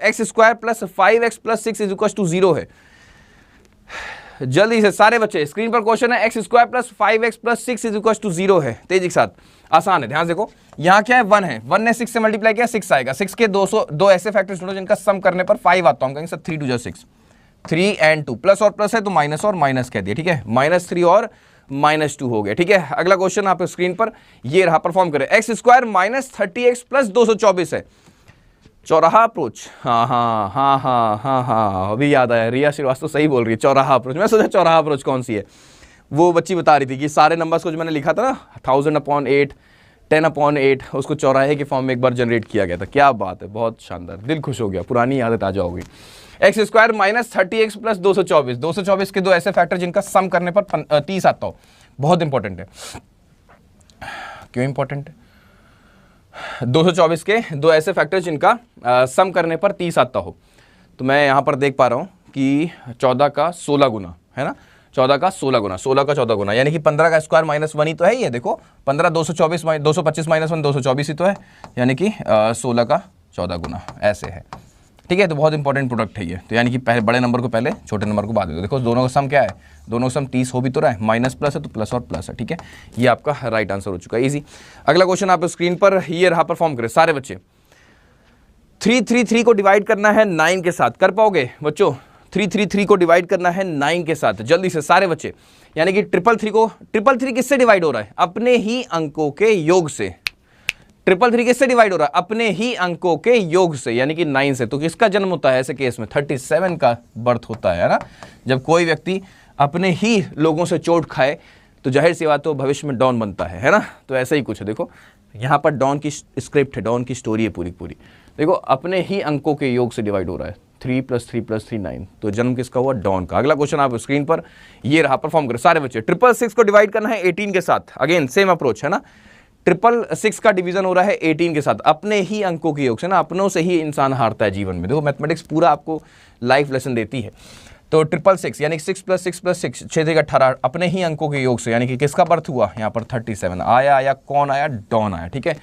X square plus 5x plus 6 is equal to 0 है। जल्दी से सारे बच्चे, स्क्रीन पर क्वेश्चन है, x square plus 5x plus 6 is equal to 0 है। तेजी के साथ, आसान है, ध्यान से देखो। यहाँ क्या है, 1 है, 1 ने 6 से मल्टीप्लाई किया, 6 आएगा। 6 के 200 ऐसे फैक्टर्स ढूंढो जिनका सम करने पर 5 आता हूँ, सर 3 2 6, 3 and 2, प्लस और प्लस है तो माइनस और माइनस कह दिया, ठीक है, -3 और -2 हो गया, ठीक है। अगला क्वेश्चन आप स्क्रीन पर ये रहा, परफॉर्म करें। X square minus 30x plus 224 है, चौराहा अप्रोच। हाँ, अभी याद आया, रिया श्रीवास्तव सही बोल रही है, चौराहा अप्रोच। मैं सोचा चौराहा अप्रोच कौन सी है, वो बच्ची बता रही थी कि सारे नंबर्स को जो मैंने लिखा था ना 1000/8, 10/8, उसको चौराहे के फॉर्म में एक बार जनरेट किया गया था। क्या बात है, बहुत शानदार, दिल खुश हो गया, पुरानी यादें ताजा हो गई। X square minus 30x plus 224 के दो ऐसे फैक्टर जिनका सम करने पर 30 आता हो। बहुत इंपॉर्टेंट है। क्यों इंपॉर्टेंट है? 224 के दो ऐसे फैक्टर जिनका सम करने पर 30 आता हो। तो मैं यहाँ पर देख पा रहा हूँ कि 14 का 16 गुना है ना, 14 का 16 गुना, 16 का 14 गुना, यानी कि 15 का स्क्वायर -1 ही तो है ये। देखो 15 224 225 -1 224 ही तो है, यानी कि 16 का 14 गुना, ऐसे है, ठीक है। तो बहुत इंपॉर्टेंट प्रोडक्ट है ये। तो यानी कि पहले बड़े नंबर को पहले, छोटे नंबर को बाद में। देखो दोनों का सम क्या है, दोनों का सम 30 हो भी तो रहा है, माइनस प्लस है तो प्लस और प्लस है, ठीक है। ये आपका राइट आंसर हो चुका है, इजी। अगला क्वेश्चन आप स्क्रीन पर ये रहा, परफॉर्म करें सारे बच्चे। 3 को डिवाइड करना है 9 के साथ, कर पाओगे बच्चों? 3 को डिवाइड करना है 9 के साथ, जल्दी से सारे बच्चे। यानी कि 3 किससे डिवाइड हो रहा है? अपने ही अंकों के योग से। 3 किससे डिवाइड हो रहा है? अपने ही अंकों के योग से, यानी कि 9 से। तो किसका जन्म होता है ऐसे केस में? 37 का बर्थ होता है ना। जब कोई व्यक्ति अपने ही लोगों से चोट खाए तो जाहिर सी बात, तो भविष्य में डॉन बनता है ना। तो ऐसा ही कुछ है। देखो यहाँ पर डॉन की स्क्रिप्ट है, डॉन की स्टोरी है पूरी पूरी। देखो अपने ही अंकों के योग से डिवाइड हो रहा है, 3 + 3 + 3 9। तो जन्म किसका हुआ? डॉन का। अगला क्वेश्चन आप स्क्रीन पर ये रहा, परफॉर्म करें सारे बच्चे। 666 को डिवाइड करना है 18 के साथ, अगेन सेम अप्रोच है ना। 666 का डिवीजन हो रहा है 18 के साथ, अपने ही अंकों के योग से ना। अपनों से ही इंसान हारता है जीवन में। देखो मैथमेटिक्स पूरा आपको लाइफ लेसन देती है। तो 666 यानी 6 + 6 + 6, 6 × 18, अपने ही अंकों के योग से, यानी कि किसका बर्थ हुआ यहाँ पर? 37 आया। कौन आया? डॉन आया, ठीक है।